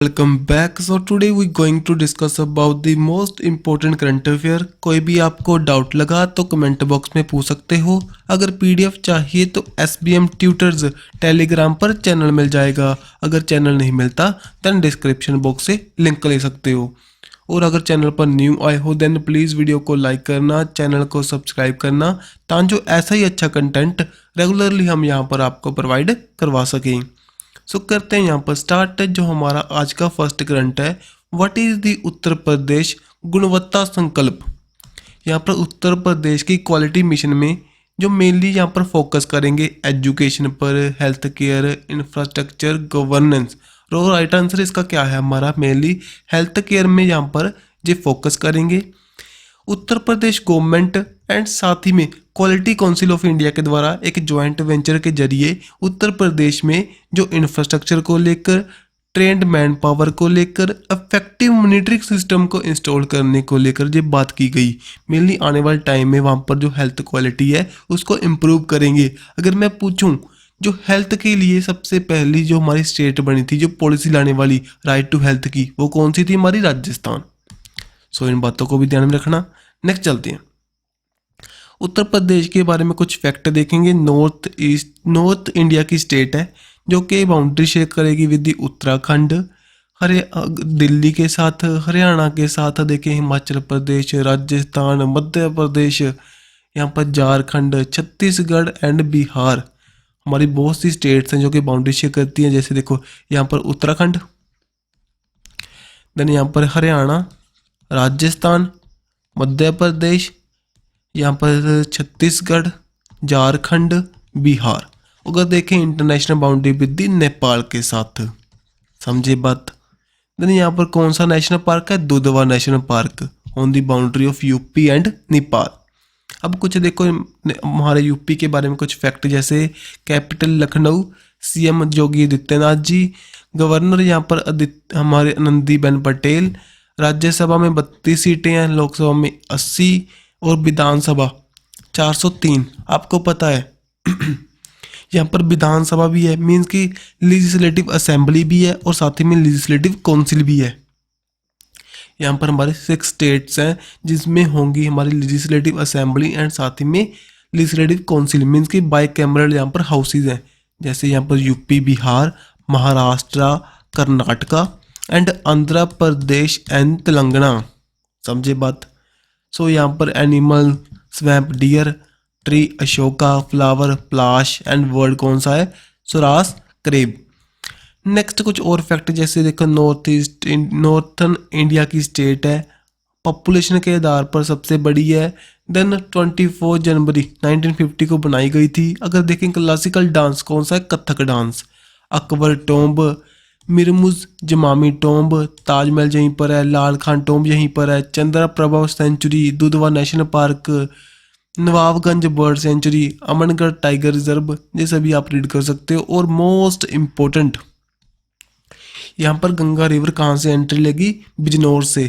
Welcome back. So today we going to discuss about the most important current affair. कोई भी आपको doubt लगा तो कमेंट बॉक्स में पूछ सकते हो। अगर पीडीएफ चाहिए तो SBM ट्यूटर्स टेलीग्राम पर चैनल मिल जाएगा। अगर चैनल नहीं मिलता देन डिस्क्रिप्शन बॉक्स से लिंक ले सकते हो। और अगर चैनल पर न्यू आए हो देन प्लीज़ वीडियो को लाइक करना, चैनल को सब्सक्राइब करना, ताकि जो ऐसा ही अच्छा कंटेंट रेगुलरली हम यहाँ पर आपको प्रोवाइड करवा सकें। सो करते हैं यहाँ पर स्टार्ट। जो हमारा आज का फर्स्ट करंट है, what is the Uttar Pradesh गुणवत्ता संकल्प। यहाँ पर उत्तर प्रदेश की क्वालिटी मिशन में जो मेनली यहाँ पर फोकस करेंगे एजुकेशन पर, हेल्थ केयर, इंफ्रास्ट्रक्चर, गवर्नेंस। और राइट आंसर इसका क्या है हमारा, मेनली हेल्थ केयर में यहाँ पर जो फोकस करेंगे। उत्तर प्रदेश गवर्नमेंट एंड साथ ही में क्वालिटी काउंसिल ऑफ इंडिया के द्वारा एक ज्वाइंट वेंचर के जरिए उत्तर प्रदेश में जो इंफ्रास्ट्रक्चर को लेकर, ट्रेंड मैन पावर को लेकर, इफेक्टिव मॉनिटरिंग सिस्टम को इंस्टॉल करने को लेकर जो बात की गई। मेनली आने वाले टाइम में वहाँ पर जो हेल्थ क्वालिटी है उसको इम्प्रूव करेंगे। अगर मैं पूछूं जो हेल्थ के लिए सबसे पहली जो हमारी स्टेट बनी थी जो पॉलिसी लाने वाली राइट टू हेल्थ की, वो कौन सी थी, हमारी राजस्थान। सो इन बातों को भी ध्यान में रखना। नेक्स्ट चलते हैं, उत्तर प्रदेश के बारे में कुछ फैक्ट देखेंगे। नॉर्थ इंडिया की स्टेट है जो कि बाउंड्री शेयर करेगी विद उत्तराखंड, दिल्ली के साथ, हरियाणा के साथ, देखें हिमाचल प्रदेश, राजस्थान, मध्य प्रदेश, यहाँ पर झारखंड, छत्तीसगढ़ एंड बिहार। हमारी बहुत सी स्टेट्स हैं जो कि बाउंड्री शेयर करती हैं। जैसे देखो यहाँ पर उत्तराखंड, देन यहाँ पर हरियाणा, राजस्थान, मध्य प्रदेश, यहाँ पर छत्तीसगढ़, झारखंड, बिहार। अगर देखें इंटरनेशनल बाउंड्री विद नेपाल के साथ, समझे बात। देन यहाँ पर कौन सा नेशनल पार्क है, Dudhwa national park on the boundary of UP and Nepal. अब कुछ देखो हमारे यूपी के बारे में कुछ फैक्ट, जैसे capital Lucknow, CM Yogi Adityanath ji, governor यहाँ पर हमारे आनंदीबेन पटेल, राज्यसभा में 32 सीटें हैं, लोकसभा में 80 और विधानसभा 403। आपको पता है यहाँ पर विधानसभा भी है, मीन्स कि लेजिस्लेटिव असेंबली भी है और साथ ही में लेजिस्लेटिव काउंसिल भी है। यहाँ पर हमारे 6 स्टेट्स हैं जिसमें होंगी हमारी लेजिस्लेटिव असेंबली एंड साथ ही में लेजिस्लेटिव काउंसिल, मीन्स कि बाई कैमरल यहाँ पर हाउसेज हैं। जैसे यहाँ पर UP, Bihar, Maharashtra, Karnataka and Andhra Pradesh and Telangana, समझे बात। सो यहाँ पर animal swamp deer, tree Ashoka, flower Palash and bird कौन सा है, सुरास क्रेब। नेक्स्ट कुछ और फैक्ट, जैसे देखो नॉर्थन इंडिया की स्टेट है, पॉपुलेशन के आधार पर सबसे बड़ी है। देन 24 जनवरी 1950 को बनाई गई थी। अगर देखें क्लासिकल डांस कौन सा है, कथक डांस। अकबर टोम्ब, मिरमुज जमामी टोम्ब, ताजमहल यहीं पर है, लाल खान टोम्ब यहीं पर है, Chandra Prabha sanctuary, Dudhwa national park, Nawabganj bird sanctuary, Amangarh tiger reserve, ये सभी आप रीड कर सकते हो। और मोस्ट इम्पोर्टेंट, यहाँ पर गंगा रिवर कहाँ से एंट्री लेगी, बिजनौर से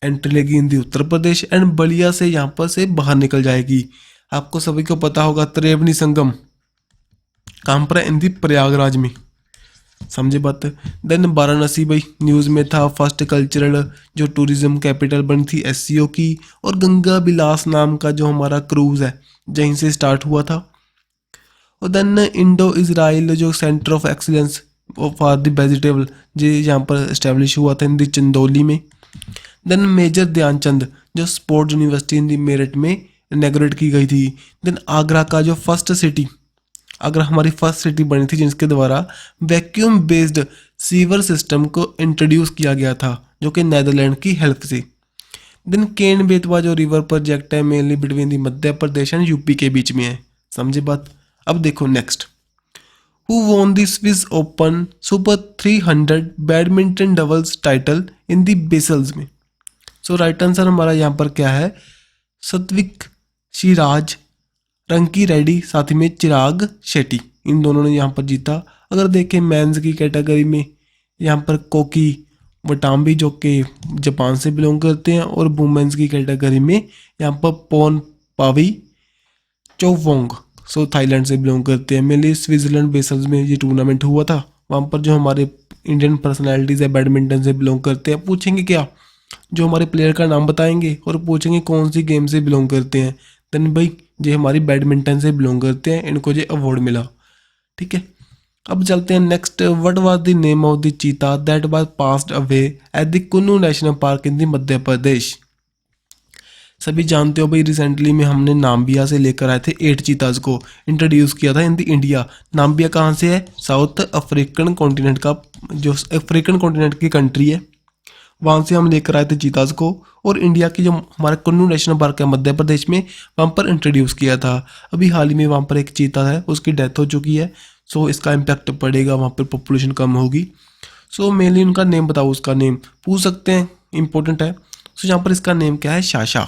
एंट्री लेगी इन दी उत्तर प्रदेश एंड बलिया से यहाँ पर से बाहर निकल जाएगी। आपको सभी को पता होगा त्रिवेणी संगम कहाँ पर है, इन दी प्रयागराज में, समझे बात। देन वाराणसी भाई न्यूज़ में था, फर्स्ट कल्चरल जो टूरिज्म कैपिटल बनी थी SCO की। और गंगा बिलास नाम का जो हमारा क्रूज है यहीं से स्टार्ट हुआ था। और देन इंडो इजराइल जो centre of excellence for the vegetable जो यहाँ पर इस्टेब्लिश हुआ था इन दी चंदौली में। देन मेजर ध्यानचंद जो स्पोर्ट्स यूनिवर्सिटी इन दी मेरठ में इनॉग्रेट की गई थी। देन आगरा का जो फर्स्ट सिटी, अगर हमारी फर्स्ट सिटी बनी थी जिसके द्वारा वैक्यूम बेस्ड सीवर सिस्टम को इंट्रोड्यूस किया गया था जो कि नेदरलैंड की हेल्प से। देन केन बेतवा जो रिवर प्रोजेक्ट है mainly between the Madhya Pradesh and UP के बीच में है, समझे बात। अब देखो next, who won the Swiss open super 300 badminton doubles title in the vessels में। सो राइट आंसर हमारा यहाँ पर क्या है, सत्विक सिराज, रंकी रेड्डी, साथ ही में चिराग शेट्टी, इन दोनों ने यहाँ पर जीता। अगर देखें मेंस की कैटेगरी में यहाँ पर कोकी वटाम्बी जो कि जापान से बिलोंग करते हैं, और वुमेंस की कैटेगरी में यहाँ पर पोन पावी चोवोंग थाईलैंड से बिलोंग करते हैं। मेनली स्विट्जरलैंड बेसल्स में ये टूर्नामेंट हुआ था। वहाँ पर जो हमारे इंडियन पर्सनालिटीज़ है बैडमिंटन से बिलोंग करते हैं। पूछेंगे क्या, जो हमारे प्लेयर का नाम बताएंगे और पूछेंगे कौन सी गेम से बिलोंग करते हैं। देन भाई ये हमारी बैडमिंटन से बिलोंग करते हैं, इनको ये अवार्ड मिला। ठीक है, अब चलते हैं next. What was the name of the cheetah that was passed away at the Kuno national park in the Madhya Pradesh. सभी जानते हो भाई, रिसेंटली में हमने नाम्बिया से लेकर आए थे 8 चीताज को, इंट्रोड्यूस किया था इन द इंडिया। नाम्बिया कहाँ से है, साउथ अफ्रीकन कॉन्टिनेंट का, जो अफ्रीकन कॉन्टिनेंट की कंट्री है, वहाँ से हम लेकर आए थे चीताज को। और इंडिया की जो हमारा कुन्नू नेशनल पार्क है मध्य प्रदेश में, वहाँ पर इंट्रोड्यूस किया था। अभी हाल ही में वहाँ पर एक चीता है, उसकी डेथ हो चुकी है। सो इसका इम्पैक्ट पड़ेगा, वहाँ पर पॉपुलेशन कम होगी। सो मेनली उनका नेम बताओ, उसका नेम पूछ सकते हैं, इंपॉर्टेंट है। सो यहाँ पर इसका नेम क्या है, शाशा।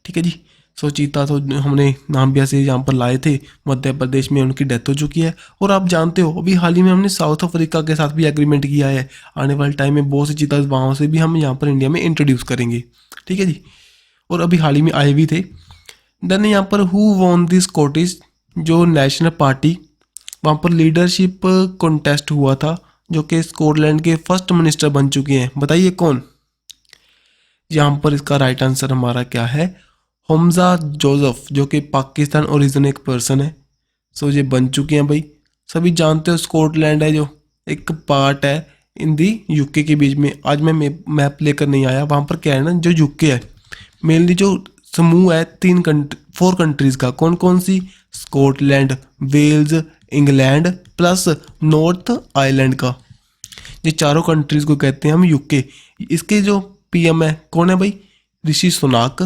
ठीक है जी। सो चीता तो हमने नाम्बिया से यहाँ पर लाए थे, मध्य प्रदेश में उनकी डेथ हो चुकी है। और आप जानते हो अभी हाल ही में हमने साउथ अफ्रीका के साथ भी एग्रीमेंट किया है, आने वाले टाइम में बहुत से चीता वहाँ से भी हम यहाँ पर इंडिया में इंट्रोड्यूस करेंगे। ठीक है जी, और अभी हाल ही में आए भी थे। देन यहाँ पर हु वॉन द स्कॉटिश, जो नेशनल पार्टी, वहाँ पर लीडरशिप कॉन्टेस्ट हुआ था, जो कि स्कॉटलैंड के फर्स्ट मिनिस्टर बन चुके हैं। बताइए कौन। यहाँ पर इसका राइट आंसर हमारा क्या है, हमजा जोसेफ, जो कि पाकिस्तान ओरिजिन एक पर्सन है। सो ये बन चुके हैं भाई। सभी जानते हो स्कॉटलैंड है जो एक पार्ट है इन दी यूके के बीच में। आज मैं मैप लेकर नहीं आया, वहाँ पर क्या है ना, जो यूके है मेनली जो समूह है 4 कंट्रीज़ का। कौन कौन सी, Scotland, Wales, England plus north Ireland का। ये चारों कंट्रीज़ को कहते हैं हम यूके। इसके जो पीएम है कौन है भाई, ऋषि सुनाक।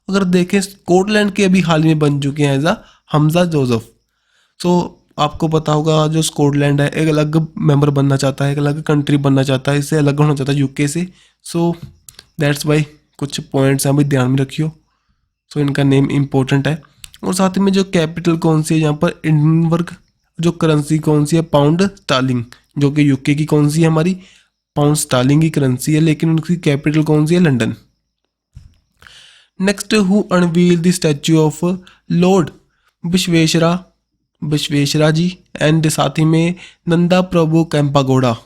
अगर देखें स्कॉटलैंड के अभी हाल में बन चुके हैं एज हमजा जोसेफ। सो आपको पता होगा जो स्कॉटलैंड है एक अलग मेंबर बनना चाहता है, एक अलग कंट्री बनना चाहता है, इससे अलग होना चाहता है यूके से। सो दैट्स वाई कुछ पॉइंट्स हैं भाई, ध्यान में रखियो। सो इनका नेम इम्पोर्टेंट है। और साथ में जो कैपिटल कौन सी है यहाँ पर, एडिनबर्ग। जो करेंसी कौन सी है, पाउंड स्टार्लिंग, जो कि यूके की कौन सी है, हमारी पाउंड स्टार्लिंग की करेंसी है, लेकिन उनकी कैपिटल कौन सी है, London. Next, who unveil the statue of lord Vishweshwara ji and साथ ही में नंदा प्रभु कैंपागोड़ा,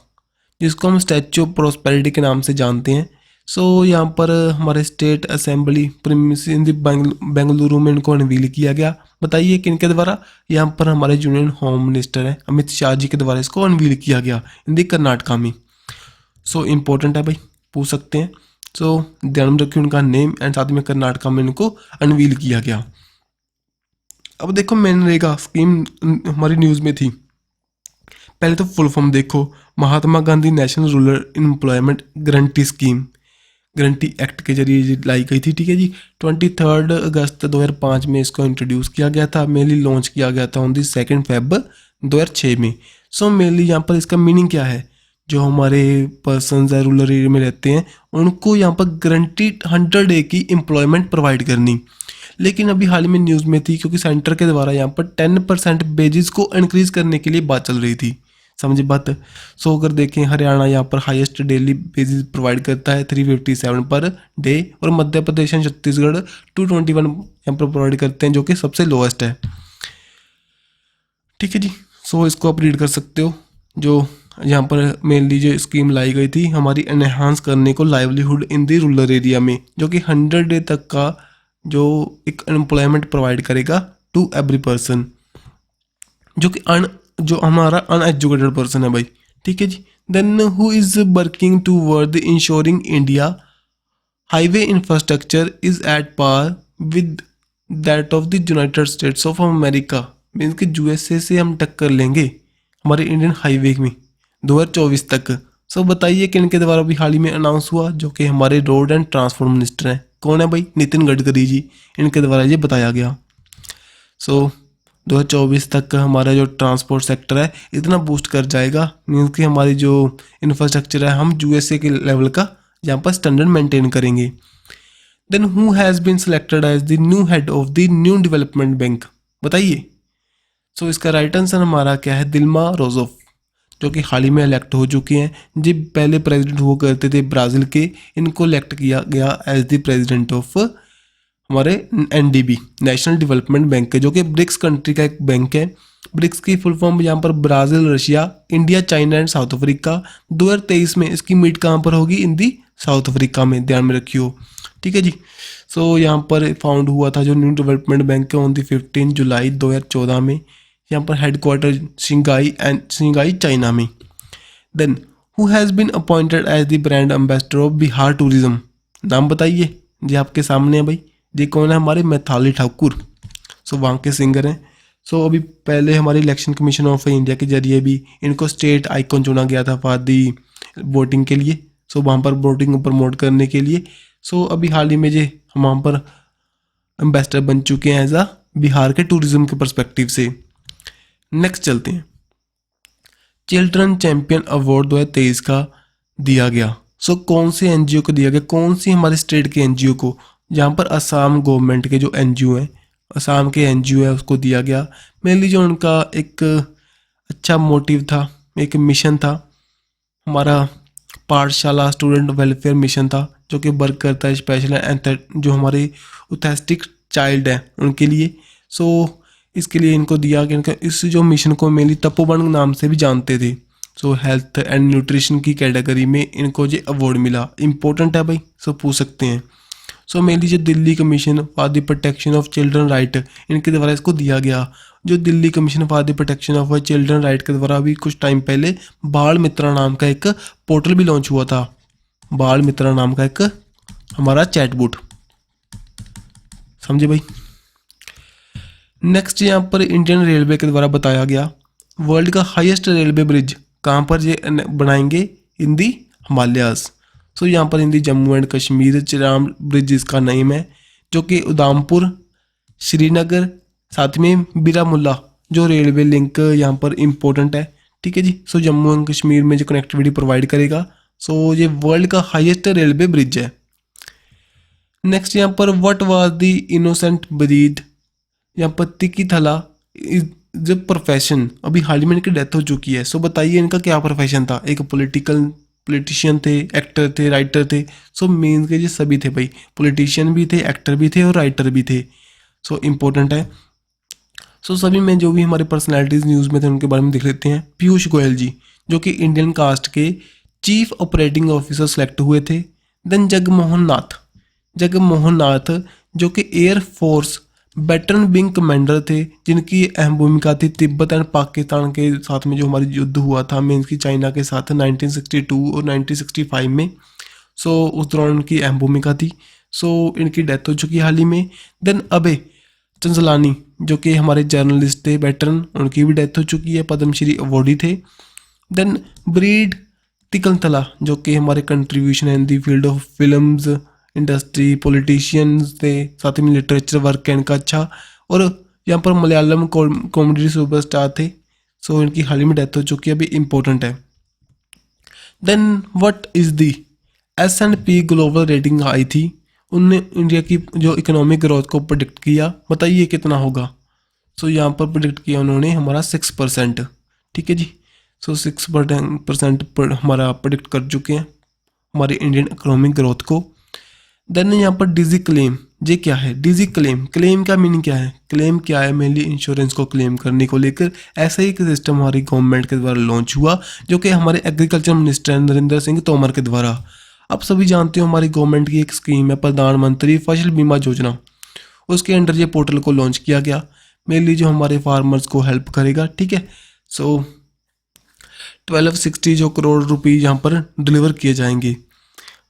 जिसको हम स्टैच्यू ऑफ प्रॉस्पेरिटी के नाम से जानते हैं। सो यहाँ पर हमारे स्टेट असेंबली प्रीमिस इन बेंगलुरु में इनको अनवील किया गया। बताइए किनके द्वारा, यहाँ पर हमारे यूनियन होम मिनिस्टर हैं अमित शाह जी के द्वारा इसको अनवील किया गया इन दी कर्नाटका में। सो इम्पोर्टेंट है भाई, पूछ सकते हैं। सो ध्यान में रखिए उनका नेम एंड साथ में कर्नाटका में इनको अनवील किया गया। अब देखो मनरेगा स्कीम हमारी न्यूज़ में थी। पहले तो फुल फॉर्म देखो, Mahatma Gandhi national rural employment guarantee scheme, guarantee act के जरिए लाई गई थी। ठीक है जी, 23 अगस्त 2005 में इसको इंट्रोड्यूस किया गया था। मेनली लॉन्च किया गया था ऑन दी 2 फेब 2006 में। सो मेनली यहाँ पर इसका मीनिंग क्या है, जो हमारे पर्सनस है रूरल एरिया में रहते हैं उनको यहाँ पर गारंटीड 100 डे की एम्प्लॉयमेंट प्रोवाइड करनी। लेकिन अभी हाल में न्यूज़ में थी, क्योंकि सेंटर के द्वारा यहाँ पर 10% बेजिस को इंक्रीज करने के लिए बात चल रही थी, समझे बात। सो अगर देखें हरियाणा यहाँ पर हाईएस्ट डेली बेसिस प्रोवाइड करता है 357 पर डे, और मध्य प्रदेश एंड छत्तीसगढ़ 221 यहाँ पर प्रोवाइड करते हैं, जो कि सबसे लोएस्ट है। ठीक है जी, सो इसको आप रीड कर सकते हो। जो यहाँ पर मेनली जो स्कीम लाई गई थी हमारी एनहांस करने को livelihood in the rural area में, जो कि 100 डे तक का जो एक एम्प्लॉयमेंट प्रोवाइड करेगा टू एवरी पर्सन, जो हमारा अनएजुकेटेड पर्सन है भाई। ठीक है जी। Then who is working toward ensuring India highway infrastructure is at par with that of the United States of America. Means कि यूएसए से हम टक्कर लेंगे हमारे इंडियन हाईवे में 2024 तक। सो बताइए किन के द्वारा भी हाल ही में अनाउंस हुआ, जो कि हमारे रोड एंड ट्रांसपोर्ट मिनिस्टर हैं। कौन है भाई, नितिन गडकरी जी, इनके द्वारा ये बताया गया। सो 2024 तक हमारा जो ट्रांसपोर्ट सेक्टर है इतना बूस्ट कर जाएगा, मीन्स कि हमारी जो इंफ्रास्ट्रक्चर है हम यूएसए के लेवल का यहाँ पर स्टैंडर्ड मेंटेन करेंगे। Then who has been selected as the new head of the new development bank, बताइए। सो इसका राइट आंसर हमारा क्या है, दिल्मा रोज़ोफ, जो कि हाल ही में इलेक्ट हो चुके हैं। जी पहले प्रेसिडेंट हुआ करते थे ब्राज़ील के, इनको इलेक्ट किया गया एज द प्रेसिडेंट ऑफ हमारे एनडीबी नेशनल डेवलपमेंट बैंक है, जो कि ब्रिक्स कंट्री का एक बैंक है। ब्रिक्स की फुल फॉर्म यहाँ पर Brazil, Russia, India, China and south Africa. 2023 में इसकी मीट कहाँ पर होगी? इन दी साउथ अफ्रीका में, ध्यान में रखियो। ठीक है जी। सो यहाँ पर फाउंड हुआ था जो न्यू डेवलपमेंट बैंक है ऑन दी 15 जुलाई 2014 में। यहाँ पर हेडक्वार्टर शिंगाई चाइना में। Then who has been appointed as the brand ambassador of Bihar tourism? नाम बताइए जी, आपके सामने है भाई। ये कौन है? हमारे मैथिली ठाकुर। सो वहाँ के सिंगर हैं। सो अभी पहले हमारे इलेक्शन कमीशन ऑफ इंडिया के जरिए भी इनको स्टेट आइकॉन चुना गया था फॉर दी वोटिंग के लिए। सो वहाँ पर वोटिंग को प्रमोट करने के लिए। सो अभी हाल ही में जे हम वहाँ पर एम्बेसडर बन चुके हैं एज आ बिहार के टूरिज्म के पर्सपेक्टिव से। नेक्स्ट चलते हैं। चिल्ड्रन चैंपियन अवार्ड 2023 का दिया गया। सो कौन से एनजीओ को दिया गया? कौन सी हमारे स्टेट के एनजीओ को? जहाँ पर असम गवर्नमेंट के जो एनजीओ हैं, असम के एनजीओ है, उसको दिया गया। मेनली जो उनका एक अच्छा मोटिव था, एक मिशन था, हमारा पाठशाला स्टूडेंट वेलफेयर मिशन था, जो कि वर्क करता है स्पेशल जो हमारे ऑटिस्टिक चाइल्ड हैं उनके लिए। सो इसके लिए इनको दिया कि इनका इस जो मिशन को मेनली तपोवन नाम से भी जानते थे। सो हेल्थ एंड न्यूट्रिशन की कैटेगरी में इनको जो अवार्ड मिला। इंपॉर्टेंट है भाई, सब पूछ सकते हैं। सो मेनली जो Delhi commission for the protection of children right, इनके द्वारा इसको दिया गया। जो Delhi commission for the protection of children right के द्वारा अभी कुछ टाइम पहले बाल मित्रा नाम का एक पोर्टल भी लॉन्च हुआ था। बाल मित्रा नाम का एक हमारा चैटबॉट, समझे भाई। नेक्स्ट यहाँ पर इंडियन रेलवे के द्वारा बताया गया वर्ल्ड का हाईएस्ट रेलवे ब्रिज कहाँ पर ये बनाएंगे? इन दी हिमालयास। सो यहाँ पर इन दी जम्मू एंड कश्मीर चिराम ब्रिज इसका नेम है, जो कि उधमपुर, श्रीनगर, साथ में बिरामुल्ला जो रेलवे लिंक यहाँ पर इम्पोर्टेंट है। ठीक है जी। सो जम्मू एंड कश्मीर में जो कनेक्टिविटी प्रोवाइड करेगा। सो ये वर्ल्ड का हाईएस्ट रेलवे ब्रिज है। नेक्स्ट यहाँ पर what was the innocent breed? यहाँ पर तिकी थला इज द प्रोफेशन। अभी हाल ही में इनकी डेथ हो चुकी है। सो बताइए इनका क्या प्रोफेशन था? एक पॉलिटिशियन थे, एक्टर थे, राइटर थे। सो मेन के ये सभी थे भाई, पॉलिटिशियन भी थे, एक्टर भी थे और राइटर भी थे। सो इम्पोर्टेंट है। सो सभी में जो भी हमारे पर्सनैलिटीज़ न्यूज़ में थे उनके बारे में देख लेते हैं। पीयूष गोयल जी, जो कि इंडियन कास्ट के चीफ ऑपरेटिंग ऑफिसर सेलेक्ट हुए थे। देन जगमोहन नाथ जो कि air force veteran wing commander थे, जिनकी अहम भूमिका थी तिब्बत एंड पाकिस्तान के साथ में जो हमारी युद्ध हुआ था मीन्स की चाइना के साथ 1962 और 1965 में। सो उस दौरान उनकी अहम भूमिका थी। सो इनकी डेथ हो चुकी है हाल ही में। देन अबे चंचलानी जो कि हमारे जर्नलिस्ट थे वेटरन, उनकी भी डेथ हो चुकी है, पद्मश्री अवॉर्डी थे। देन ब्रीड तिकलतला जो कि हमारे contribution in the field of films industry, politicians थे, साथ ही में लिटरेचर वर्क है इनका अच्छा। और यहाँ पर मलयालम कॉमेडी सुपरस्टार थे। सो इनकी हाल ही में डेथ हो चुकी है, अभी इम्पोर्टेंट है। Then what is the S&P global rating आई थी, उनने इंडिया की जो इकोनॉमिक ग्रोथ को प्रेडिक्ट किया। बताइए कितना होगा? सो यहाँ पर प्रेडिक्ट किया उन्होंने हमारा 6%। ठीक है जी। सो 6% पर हमारा प्रेडिक्ट कर चुके हैं हमारे इंडियन इकोनॉमिक ग्रोथ को। देन यहाँ पर डिजी क्लेम, ये क्या है? डिजी क्लेम का मीनिंग क्या है? क्लेम क्या है? मेनली इंश्योरेंस को क्लेम करने को लेकर ऐसा ही एक सिस्टम हमारी गवर्नमेंट के द्वारा लॉन्च हुआ, जो कि हमारे एग्रीकल्चर मिनिस्टर नरेंद्र सिंह तोमर के द्वारा। आप सभी जानते हो हमारी गवर्नमेंट की एक स्कीम है प्रधानमंत्री फसल बीमा योजना, उसके अंडर ये पोर्टल को लॉन्च किया गया, मेनली जो हमारे फार्मर्स को हेल्प करेगा। ठीक है। सो 1260 जो करोड़ रुपये यहाँ पर डिलीवर किए जाएंगे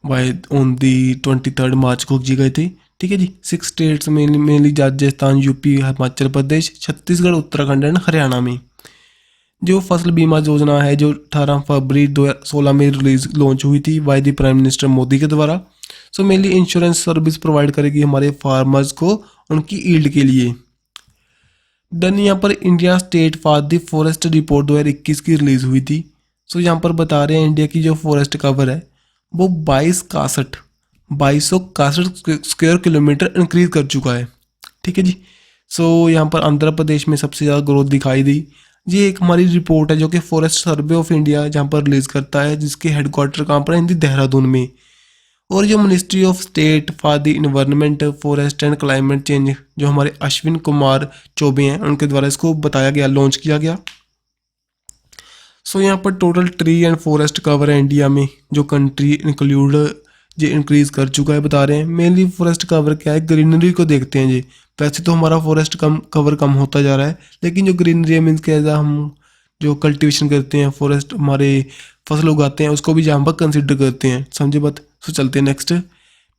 बाय ऑन दी 23 मार्च को किए गए थे। ठीक है जी। 6 states mainly Rajasthan, UP, Himachal Pradesh, Chhattisgarh, Uttarakhand and Haryana में। जो फसल बीमा योजना है जो 18 फरवरी 2016 में लॉन्च हुई थी by the prime minister Modi के द्वारा। So mainly insurance service provide करेगी हमारे फार्मर्स को उनकी ईल्ड के लिए। देन यहाँ पर India state for the forest report 2021 की रिलीज हुई थी। सो यहाँ पर बता रहे हैं इंडिया की जो फॉरेस्ट कवर है वो 2261 स्क्वायर किलोमीटर इंक्रीज कर चुका है। ठीक है जी। सो यहाँ पर आंध्र प्रदेश में सबसे ज़्यादा ग्रोथ दिखाई दी। ये एक हमारी रिपोर्ट है जो कि फॉरेस्ट सर्वे ऑफ इंडिया जहाँ पर रिलीज करता है, जिसके हेडक्वार्टर कहाँ पर है? हिंदी देहरादून में। और जो ministry of state for the environment forest and climate change जो हमारे अश्विन कुमार चौबे हैं उनके द्वारा इसको बताया गया, लॉन्च किया गया। सो यहाँ पर total tree and forest cover है इंडिया में जो कंट्री इंक्लूड ये इंक्रीज कर चुका है, बता रहे हैं। मेनली फॉरेस्ट कवर क्या है, ग्रीनरी को देखते हैं जी। वैसे तो हमारा फॉरेस्ट कवर कम होता जा रहा है, लेकिन जो ग्रीनरी है मीन्स क्या, हम जो कल्टीवेशन करते हैं, फॉरेस्ट हमारे फसल उगाते हैं, उसको भी यहाँ पर कंसिडर करते हैं, समझे बात। सो चलते हैं नेक्स्ट।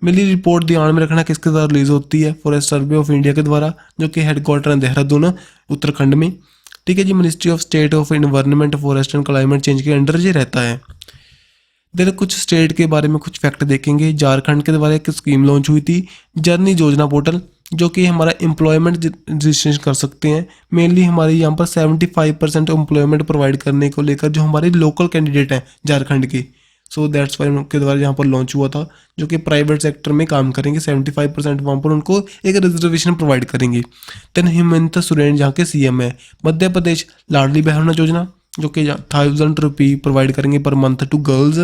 मेरी रिपोर्ट ध्यान में रखना किसके द्वारा रिलीज होती है, फॉरेस्ट सर्वे ऑफ इंडिया के द्वारा, जो कि हेडक्वार्टर है देहरादून उत्तराखंड में, ठीक है जी। Ministry of state of environment forest and climate change के अंडर ये रहता है। देर कुछ स्टेट के बारे में कुछ फैक्ट देखेंगे। झारखंड के द्वारा एक स्कीम लॉन्च हुई थी, जर्नी योजना पोर्टल, जो कि हमारा एम्प्लॉयमेंट रजिस्ट्रेशन कर सकते हैं। मेनली हमारे यहाँ पर 75% एम्प्लॉयमेंट प्रोवाइड करने को लेकर जो हमारे लोकल कैंडिडेट हैं झारखंड के, सो दैट्स वाई उनके द्वारा यहाँ पर लॉन्च हुआ था, जो कि प्राइवेट सेक्टर में काम करेंगे। 75% वहाँ पर उनको एक रिजर्वेशन प्रोवाइड करेंगे। देन हेमंत सोरेन जहाँ के सीएम है। मध्य प्रदेश लाडली बहना योजना, जो कि 1000 रुपये प्रोवाइड करेंगे per month to girls.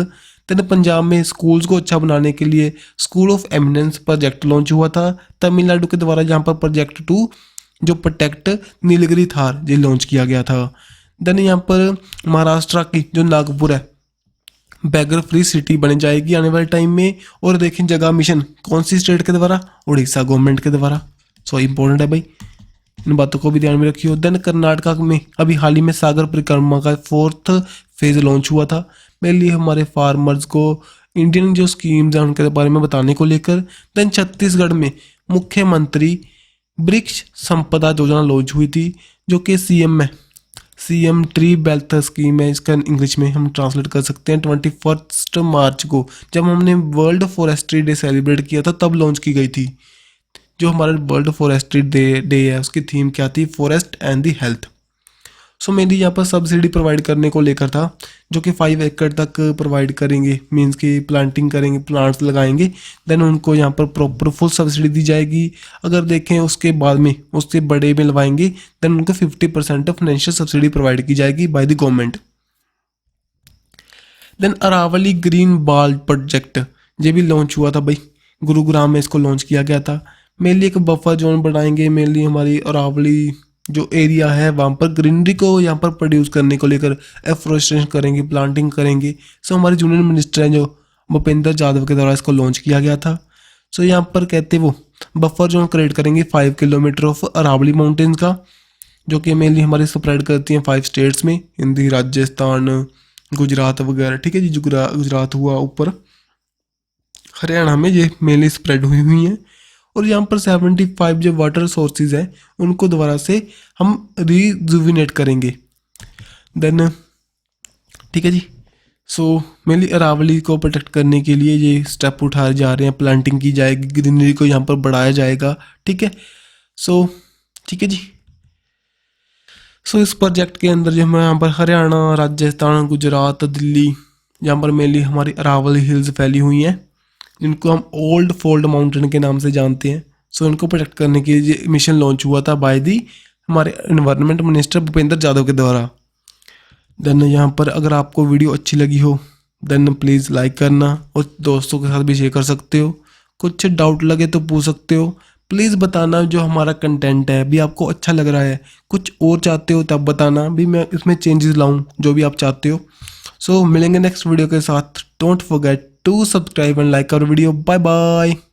Then Punjab में स्कूल्स को अच्छा बनाने के लिए school of eminence project launch हुआ था। तमिलनाडु के द्वारा जहाँ पर प्रोजेक्ट 2 जो प्रोटेक्ट नीलगिरी थार ये लॉन्च किया गया था। देन यहाँ पर महाराष्ट्र की जो नागपुर है बैगर फ्री सिटी बन जाएगी आने वाले टाइम में। और देखें जगह मिशन कौन सी स्टेट के द्वारा, उड़ीसा गवर्नमेंट के द्वारा। सो इंपॉर्टेंट है भाई, इन बातों को भी ध्यान में रखियो। देन कर्नाटका में अभी हाल ही में सागर परिक्रमा का 4th फेज लॉन्च हुआ था, मेनली हमारे फार्मर्स को इंडियन जो स्कीम्स हैं उनके बारे में बताने को लेकर। देन छत्तीसगढ़ में मुख्यमंत्री वृक्ष संपदा योजना लॉन्च हुई थी, जो कि सीएम ट्री वेल्थ स्कीम है, इसका इंग्लिश में हम ट्रांसलेट कर सकते हैं। 21 मार्च को जब हमने वर्ल्ड फॉरेस्ट्री डे सेलिब्रेट किया था तब लॉन्च की गई थी। जो हमारा वर्ल्ड फॉरेस्ट्री डे है उसकी थीम क्या थी, forest and the health. So mainly यहाँ पर सब्सिडी प्रोवाइड करने को लेकर था, जो कि 5 एकड़ तक प्रोवाइड करेंगे, मीन्स की प्लांटिंग करेंगे, प्लांट्स लगाएंगे, देन उनको यहाँ पर प्रॉपर फुल सब्सिडी दी जाएगी। अगर देखें उसके बाद में उससे बड़े में लगवाएंगे देन उनको 50% फाइनेंशियल सब्सिडी प्रोवाइड की जाएगी by the government. Then Aravalli green wall project ये भी लॉन्च हुआ था भाई, गुरुग्राम में इसको लॉन्च किया गया था। मेनली एक बफर जोन बनाएंगे, मेनली हमारी अरावली जो एरिया है वहाँ पर ग्रीनरी को यहाँ पर प्रोड्यूस करने को लेकर एफोरेस्टेशन करेंगे, प्लांटिंग करेंगे। सो हमारे जूनियर मिनिस्टर हैं जो भूपेंद्र यादव के द्वारा इसको लॉन्च किया गया था। सो यहाँ पर कहते वो बफर जोन क्रिएट करेंगे 5 किलोमीटर ऑफ अरावली माउंटेन्स का, जो कि मेनली हमारे स्प्रेड करती हैं 5 स्टेट्स में, हिंदी, राजस्थान, गुजरात वगैरह, ठीक है जी। गुजरात हुआ ऊपर, हरियाणा में ये मेनली स्प्रेड हुई हैं। और यहाँ पर 75 जो वाटर सोर्सेज हैं उनको दोबारा से हम रिजुविनेट करेंगे। देन ठीक है जी। सो मेनली अरावली को प्रोटेक्ट करने के लिए ये स्टेप उठाए जा रहे हैं, प्लांटिंग की जाएगी, ग्रीनरी को यहाँ पर बढ़ाया जाएगा, ठीक है। सो ठीक है जी। सो इस प्रोजेक्ट के अंदर जो हमें यहाँ पर हरियाणा, राजस्थान, गुजरात, दिल्ली, यहाँ पर मेनली हमारी अरावली हिल्स फैली हुई हैं, जिनको हम ओल्ड फोल्ड माउंटेन के नाम से जानते हैं। सो इनको प्रोटेक्ट करने के लिए मिशन लॉन्च हुआ था बाय दी हमारे एनवायरनमेंट मिनिस्टर भूपेंद्र यादव के द्वारा। देन यहाँ पर अगर आपको वीडियो अच्छी लगी हो देन प्लीज़ लाइक करना और दोस्तों के साथ भी शेयर कर सकते हो। कुछ डाउट लगे तो पूछ सकते हो, प्लीज़ बताना जो हमारा कंटेंट है भी आपको अच्छा लग रहा है, कुछ और चाहते हो तब बताना भी मैं इसमें चेंजेस लाऊं जो भी आप चाहते हो। सो मिलेंगे नेक्स्ट वीडियो के साथ। Don't forget to subscribe and like our video. Bye bye.